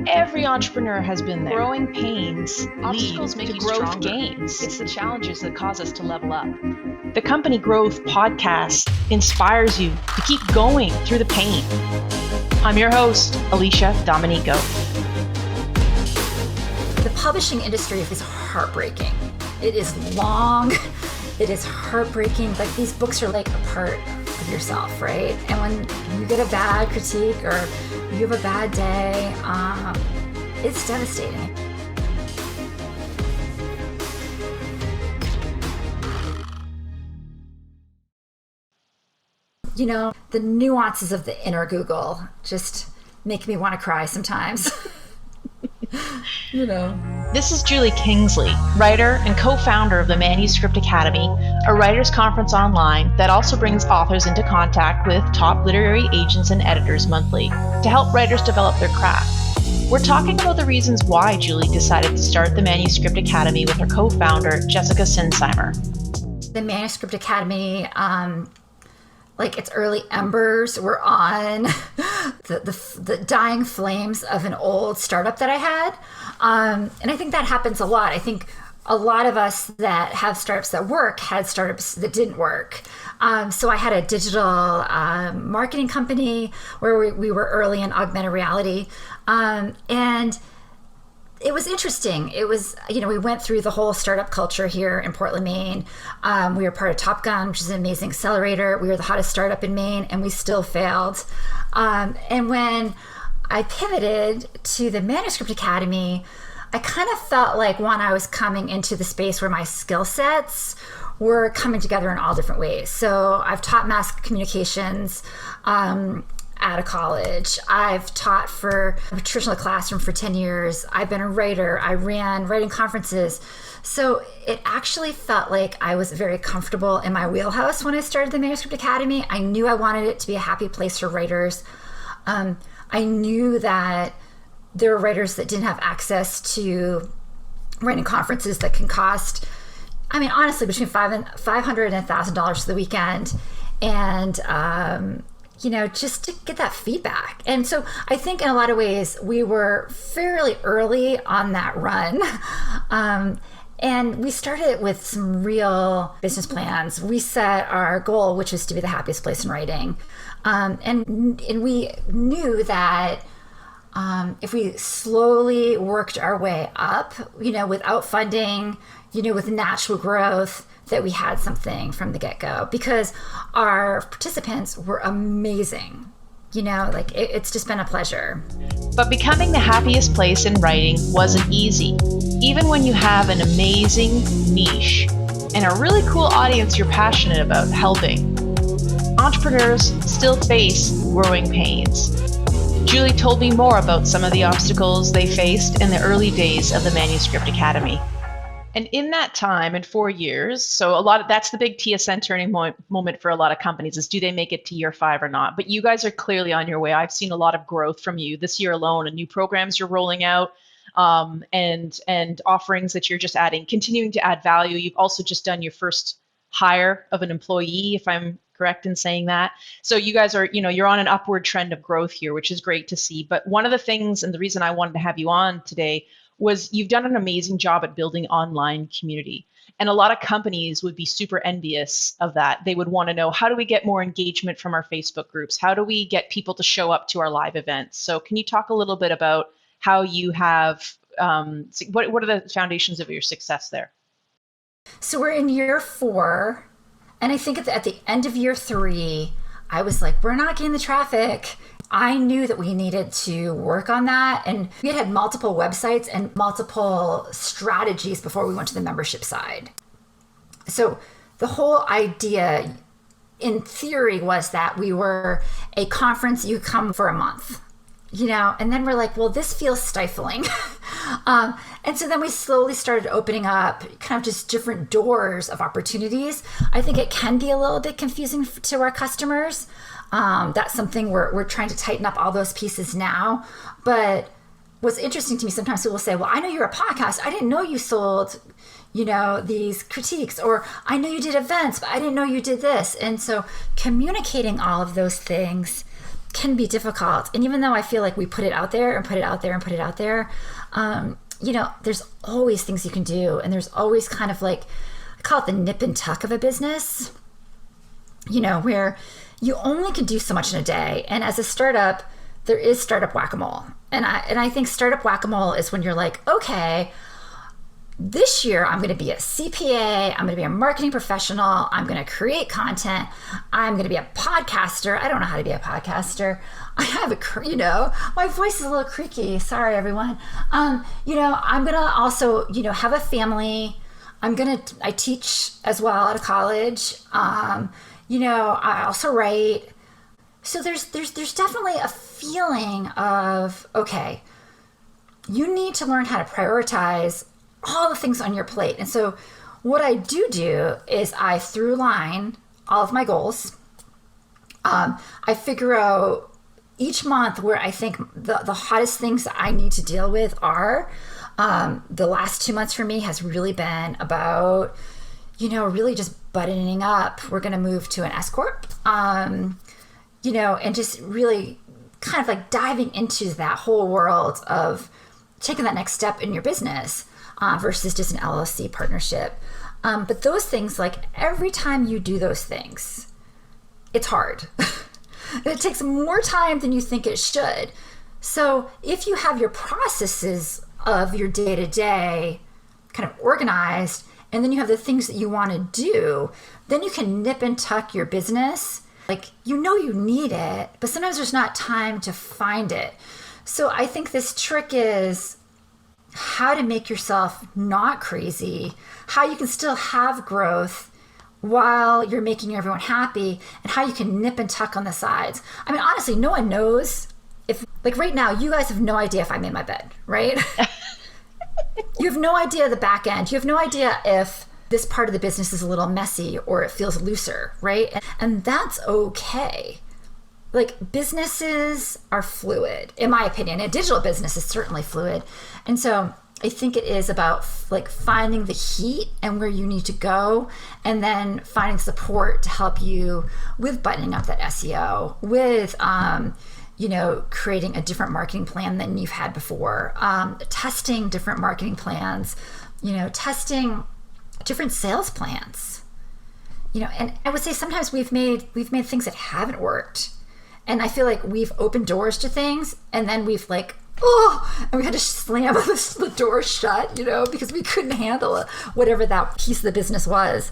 Every entrepreneur has been there. Growing pains Obstacles lead make to you growth stronger. gains. It's the challenges that cause us to level up. The Company Growth Podcast inspires you to keep going through the pain. I'm your host, Alicia Dominico. The publishing industry is heartbreaking. It is long, it is heartbreaking. Like, these books are like a part of yourself, right? And when you get a bad critique or you have a bad day, it's devastating. You know, the nuances of the inner Google just make me want to cry sometimes. This is Julie Kingsley, writer and co-founder of the Manuscript Academy, a writers' conference online that also brings authors into contact with top literary agents and editors monthly to help writers develop their craft. We're talking about the reasons why Julie decided to start the Manuscript Academy with her co-founder, Jessica Sinsheimer. The Manuscript Academy, like, its early embers were on the dying flames of an old startup that I had. And I think that happens a lot. I think a lot of us that have startups that work had startups that didn't work. So I had a digital marketing company where we were early in augmented reality. And it was interesting. It was, we went through the whole startup culture here in Portland, Maine. We were part of Top Gun, which is an amazing accelerator. We were the hottest startup in Maine, and we still failed. And when I pivoted to the Manuscript Academy, I kind of felt like, one, I was coming into the space where my skill sets were coming together in all different ways. So I've taught mass communications out of college. I've taught for a traditional classroom for 10 years. I've been a writer. I ran writing conferences. So it actually felt like I was very comfortable in my wheelhouse when I started the Manuscript Academy. I knew I wanted it to be a happy place for writers. I knew that there were writers that didn't have access to writing conferences that can cost, honestly, between $500 and $1,000 for the weekend. And, just to get that feedback. And so I think in a lot of ways, we were fairly early on that run. And we started with some real business plans. We set our goal, which was to be the happiest place in writing. And we knew that if we slowly worked our way up, without funding, with natural growth, that we had something from the get-go, because our participants were amazing. It's just been a pleasure. But becoming the happiest place in writing wasn't easy, even when you have an amazing niche and a really cool audience you're passionate about helping. Entrepreneurs still face growing pains. Julie told me more about some of the obstacles they faced in the early days of the Manuscript Academy. And in that time, in 4 years, so that's the big TSN turning moment for a lot of companies, is do they make it to year 5 or not? But you guys are clearly on your way. I've seen a lot of growth from you this year alone, and new programs you're rolling out, and offerings that you're just adding, continuing to add value. You've also just done your first hire of an employee, if I'm correct in saying that. So you guys are, you're on an upward trend of growth here, which is great to see. But one of the things, and the reason I wanted to have you on today, was you've done an amazing job at building online community. And a lot of companies would be super envious of that. They would want to know, how do we get more engagement from our Facebook groups? How do we get people to show up to our live events? So can you talk a little bit about how you have, what are the foundations of your success there? So we're in year 4. And I think at the end of year 3, I was like, we're not getting the traffic. I knew that we needed to work on that. And we had multiple websites and multiple strategies before we went to the membership side. So the whole idea, in theory, was that we were a conference you come for a month, and then we're like, well, this feels stifling. And so then we slowly started opening up kind of just different doors of opportunities. I think it can be a little bit confusing to our customers. That's something we're trying to tighten up all those pieces now. But what's interesting to me, sometimes people say, well, I know you're a podcast. I didn't know you sold, these critiques, or I know you did events, but I didn't know you did this. And so communicating all of those things can be difficult. And even though I feel like we put it out there and put it out there and put it out there, there's always things you can do. And there's always kind of like, I call it the nip and tuck of a business, where you only can do so much in a day. And as a startup, there is startup whack-a-mole. And I think startup whack-a-mole is when you're like, okay, this year I'm going to be a CPA, I'm going to be a marketing professional, I'm going to create content, I'm going to be a podcaster. I don't know how to be a podcaster. I have my voice is a little creaky. Sorry, everyone. I'm going to also, have a family. I teach as well at a college. I also write. So there's definitely a feeling of, okay, you need to learn how to prioritize all the things on your plate. And so what I do is I through line all of my goals. I figure out each month where I think the hottest things that I need to deal with are. The last 2 months for me has really been about, really just buttoning up. We're going to move to an S Corp, and just really kind of like diving into that whole world of taking that next step in your business. Versus just an LLC partnership. But those things, like every time you do those things, it's hard. It takes more time than you think it should. So if you have your processes of your day-to-day kind of organized, and then you have the things that you want to do, then you can nip and tuck your business. Like, you need it, but sometimes there's not time to find it. So I think this trick is how to make yourself not crazy, how you can still have growth while you're making everyone happy, and how you can nip and tuck on the sides. I mean, honestly, no one knows if, like right now, you guys have no idea if I made my bed, right? You have no idea the back end. You have no idea if this part of the business is a little messy or it feels looser, right? And that's okay. Like, businesses are fluid, in my opinion. A digital business is certainly fluid. And so I think it is about like finding the heat and where you need to go, and then finding support to help you with buttoning up that SEO, with, creating a different marketing plan than you've had before, testing different marketing plans, testing different sales plans, and I would say sometimes we've made things that haven't worked. And I feel like we've opened doors to things, and then we've and we had to slam the door shut, because we couldn't handle it, whatever that piece of the business was.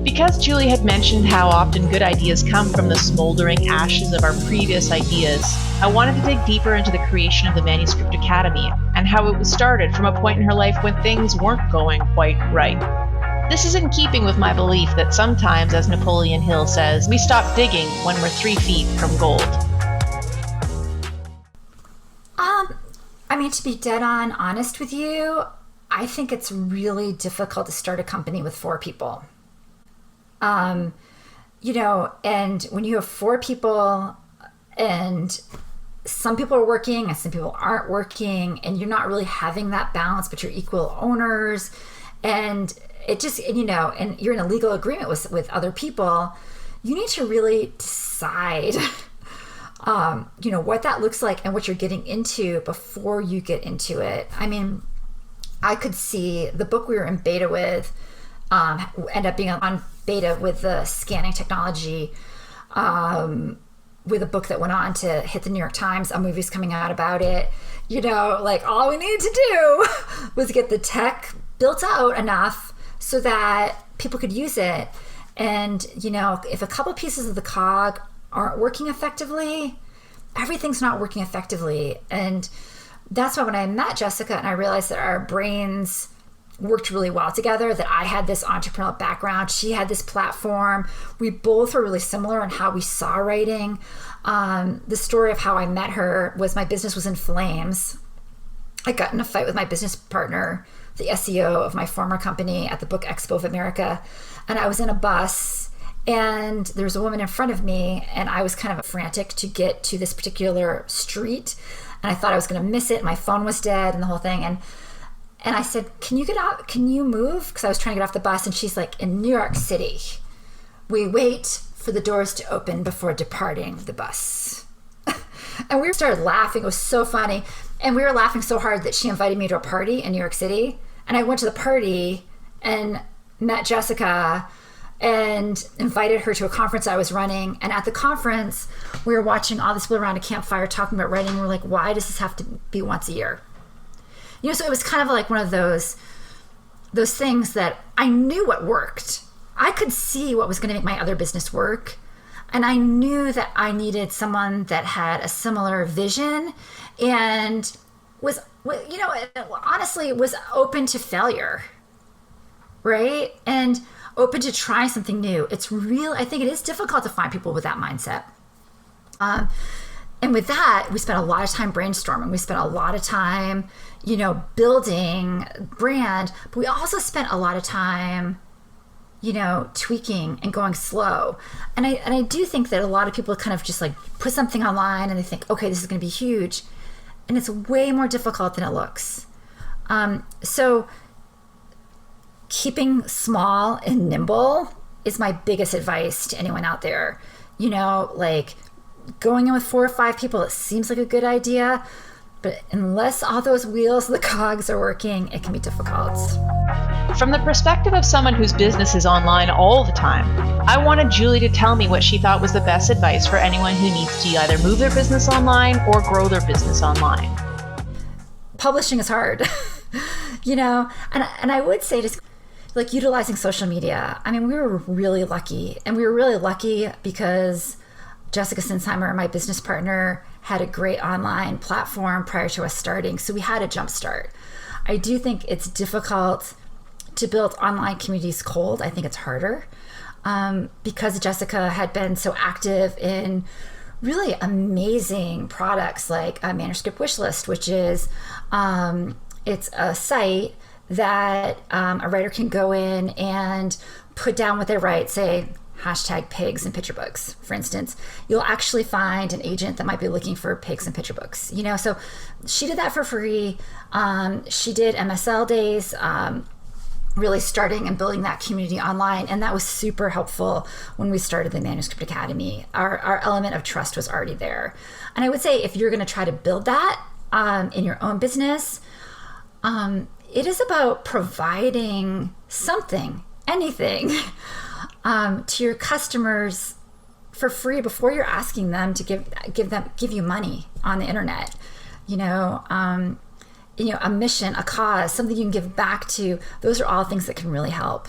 Because Julie had mentioned how often good ideas come from the smoldering ashes of our previous ideas, I wanted to dig deeper into the creation of the Manuscript Academy and how it was started from a point in her life when things weren't going quite right. This is in keeping with my belief that sometimes, as Napoleon Hill says, we stop digging when we're 3 feet from gold. To be dead on honest with you, I think it's really difficult to start a company with 4 people. And when you have 4 people and some people are working and some people aren't working, and you're not really having that balance, but you're equal owners, and it just, and you're in a legal agreement with other people, you need to really decide, what that looks like and what you're getting into before you get into it. I mean, I could see the book we were in beta with end up being on beta with the scanning technology, with a book that went on to hit the New York Times, a movie's coming out about it. All we needed to do was get the tech built out enough so that people could use it. And, if a couple pieces of the cog aren't working effectively, everything's not working effectively. And that's why when I met Jessica and I realized that our brains worked really well together, that I had this entrepreneurial background, she had this platform, we both were really similar in how we saw writing. The story of how I met her was my business was in flames. I got in a fight with my business partner, the SEO of my former company, at the Book Expo of America. And I was in a bus, and there was a woman in front of me, and I was kind of frantic to get to this particular street. And I thought I was going to miss it. My phone was dead and the whole thing. And I said, can you get out? Can you move? Because I was trying to get off the bus. And she's like, in New York City, we wait for the doors to open before departing the bus. And we started laughing. It was so funny. And we were laughing so hard that she invited me to a party in New York City. And I went to the party and met Jessica and invited her to a conference I was running. And at the conference, we were watching all these people around a campfire talking about writing. We're like, why does this have to be once a year? You know, so it was kind of like one of those things that I knew what worked. I could see what was going to make my other business work. And I knew that I needed someone that had a similar vision and was, you know, honestly was open to failure, right? And open to trying something new. It's real. I think it is difficult to find people with that mindset. And with that, we spent a lot of time brainstorming. We spent a lot of time, you know, building brand, but we also spent a lot of time, you know, tweaking and going slow. And I do think that a lot of people kind of just like put something online and they think, okay, this is going to be huge. And it's way more difficult than it looks. So keeping small and nimble is my biggest advice to anyone out there. You know, like going in with 4 or 5 people, it seems like a good idea, but unless all those wheels, the cogs are working, it can be difficult. From the perspective of someone whose business is online all the time, I wanted Julie to tell me what she thought was the best advice for anyone who needs to either move their business online or grow their business online. Publishing is hard, you know, and I would say just like utilizing social media. I mean, we were really lucky, and we were really lucky because Jessica Sinsheimer, my business partner, had a great online platform prior to us starting. So we had a jump start. I do think it's difficult to build online communities cold. I think it's harder because Jessica had been so active in really amazing products like a Manuscript Wishlist, which is it's a site that a writer can go in and put down what they write, say hashtag pigs and picture books, for instance. You'll actually find an agent that might be looking for pigs and picture books, you know. So she did that for free. She did MSL days, really starting and building that community online, and that was super helpful when we started the Manuscript Academy. Our element of trust was already there. And I would say if you're going to try to build that in your own business, it is about providing something, anything, to your customers for free before you're asking them to give you money on the internet. You know, a mission, a cause, something you can give back to. Those are all things that can really help.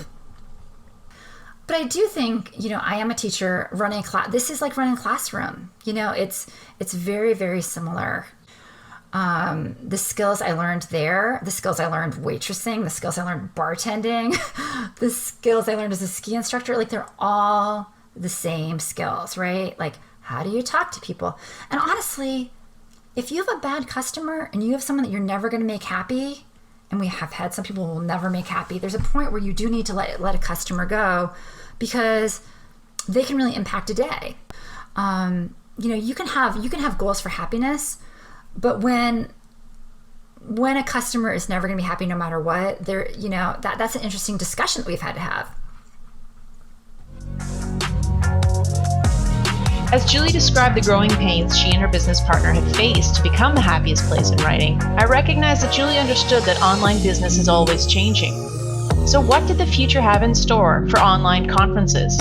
But I do think, you know, I am a teacher running a class. This is like running a classroom. You know, it's very, very similar. The skills I learned there, the skills I learned waitressing, the skills I learned bartending, the skills I learned as a ski instructor, like they're all the same skills, right? Like, how do you talk to people? And honestly, if you have a bad customer and you have someone that you're never going to make happy, and we have had some people who will never make happy, there's a point where you do need to let a customer go because they can really impact a day. You know, you can have goals for happiness, but when a customer is never going to be happy no matter what, there, you know, that's an interesting discussion that we've had to have. As Julie described the growing pains she and her business partner had faced to become the happiest place in writing, I recognized that Julie understood that online business is always changing. So what did the future have in store for online conferences?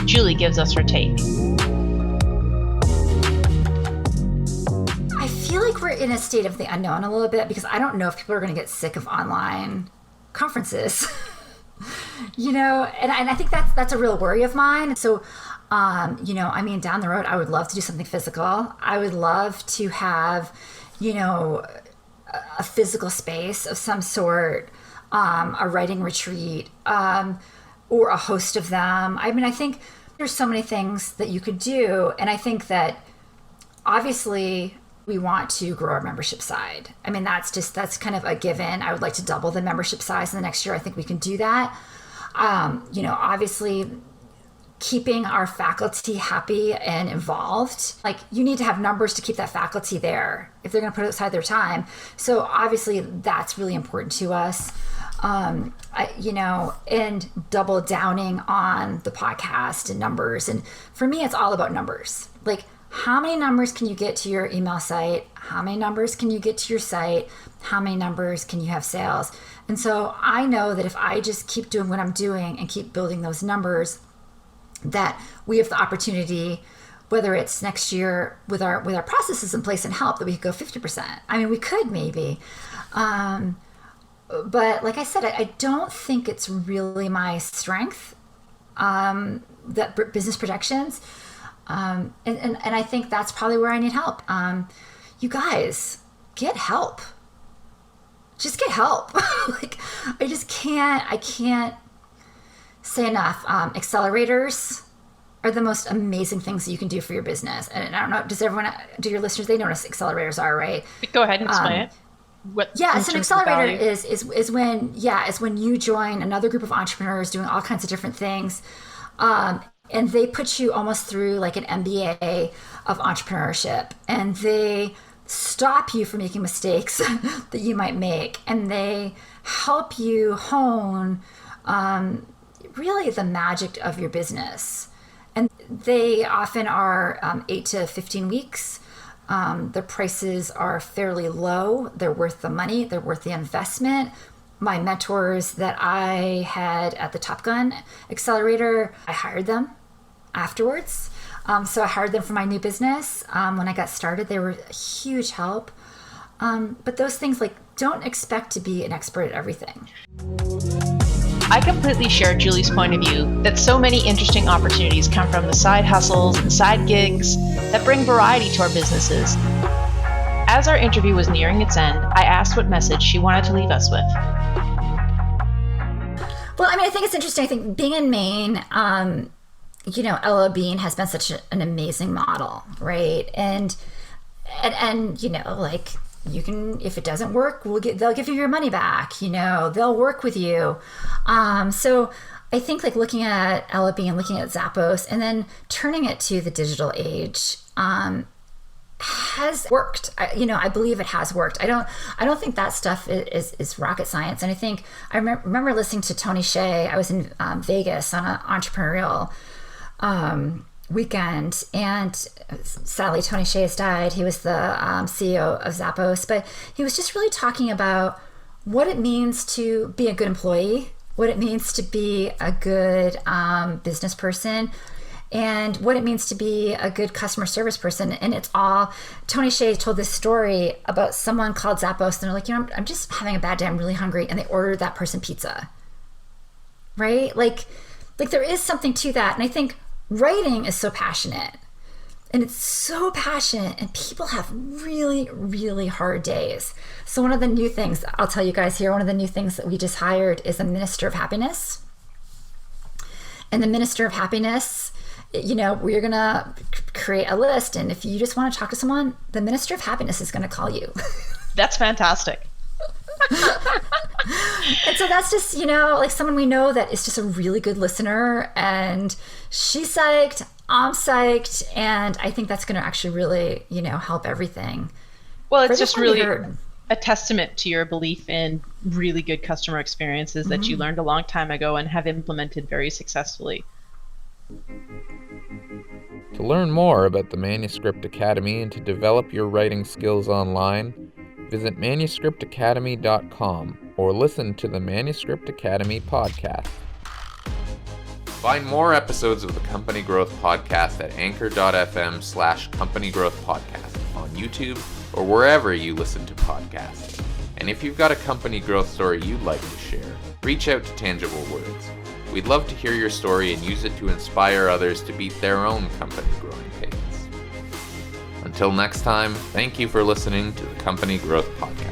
Julie gives us her take. I feel like we're in a state of the unknown a little bit because I don't know if people are going to get sick of online conferences. You know, and I think that's a real worry of mine. So, you know, I mean, down the road, I would love to do something physical. I would love to have, you know, a physical space of some sort, a writing retreat, or a host of them. I mean, I think there's so many things that you could do. And I think that obviously we want to grow our membership side. I mean, that's kind of a given. I would like to double the membership size in the next year. I think we can do that. You know, obviously keeping our faculty happy and involved. Like, you need to have numbers to keep that faculty there if they're going to put aside their time. So obviously that's really important to us. and double downing on the podcast and numbers. And for me, it's all about numbers. Like, how many numbers can you get to your email site? How many numbers can you get to your site? How many numbers can you have sales? And so I know that if I just keep doing what I'm doing and keep building those numbers, that we have the opportunity, whether it's next year with our processes in place and help, that we could go 50%. I mean, we could maybe. But like I said, I don't think it's really my strength, that business projections. And I think that's probably where I need help. You guys, get help. Just get help. Like, I can't say enough. Accelerators are the most amazing things that you can do for your business. And I don't know, do your listeners, they know what accelerators are, right? Go ahead and explain it. It's an accelerator is when you join another group of entrepreneurs doing all kinds of different things. And they put you almost through like an MBA of entrepreneurship, and they stop you from making mistakes that you might make, and they help you hone really the magic of your business. And they often are 8 to 15 weeks. The prices are fairly low. They're worth the money. They're worth the investment. My mentors that I had at the Top Gun Accelerator, I hired them afterwards. So I hired them for my new business. When I got started, they were a huge help. But those things, like, don't expect to be an expert at everything. I completely share Julie's point of view that so many interesting opportunities come from the side hustles and side gigs that bring variety to our businesses. As our interview was nearing its end, I asked what message she wanted to leave us with. Well, I mean, I think it's interesting. I think being in Maine, Ella Bean has been such an amazing model, right? And like, you can, if it doesn't work, they'll give you your money back. They'll work with you. So I think, like, looking at Ella Bean, looking at Zappos, and then turning it to the digital age, has worked. I believe it has worked. I don't think that stuff is rocket science. And I think I remember listening to Tony Hsieh. I was in Vegas on an entrepreneurial weekend, and sadly Tony Hsieh has died. He was the CEO of Zappos, but he was just really talking about what it means to be a good employee, what it means to be a good business person, and what it means to be a good customer service person. And it's all, Tony Hsieh told this story about someone called Zappos, and they're like, I'm just having a bad day, I'm really hungry, and they ordered that person pizza, right? Like there is something to that. And I think writing is so passionate, and it's so passionate, and people have really, really hard days. So one of the new things, I'll tell you guys here, one of the new things that we just hired is a Minister of Happiness. And the Minister of Happiness, we're going to create a list, and if you just want to talk to someone, the Minister of Happiness is going to call you. That's fantastic. And so that's just, like, someone we know that is just a really good listener, and she's psyched, I'm psyched, and I think that's going to actually really, help everything. Well, it's just really a testament to your belief in really good customer experiences that you learned a long time ago and have implemented very successfully. To learn more about the Manuscript Academy and to develop your writing skills online, visit manuscriptacademy.com or listen to the Manuscript Academy podcast. Find more episodes of the Company Growth Podcast at anchor.fm/Company Growth Podcast on YouTube or wherever you listen to podcasts. And if you've got a company growth story you'd like to share, reach out to Tangible Words. We'd love to hear your story and use it to inspire others to beat their own company growing pains. Until next time, thank you for listening to the Company Growth Podcast.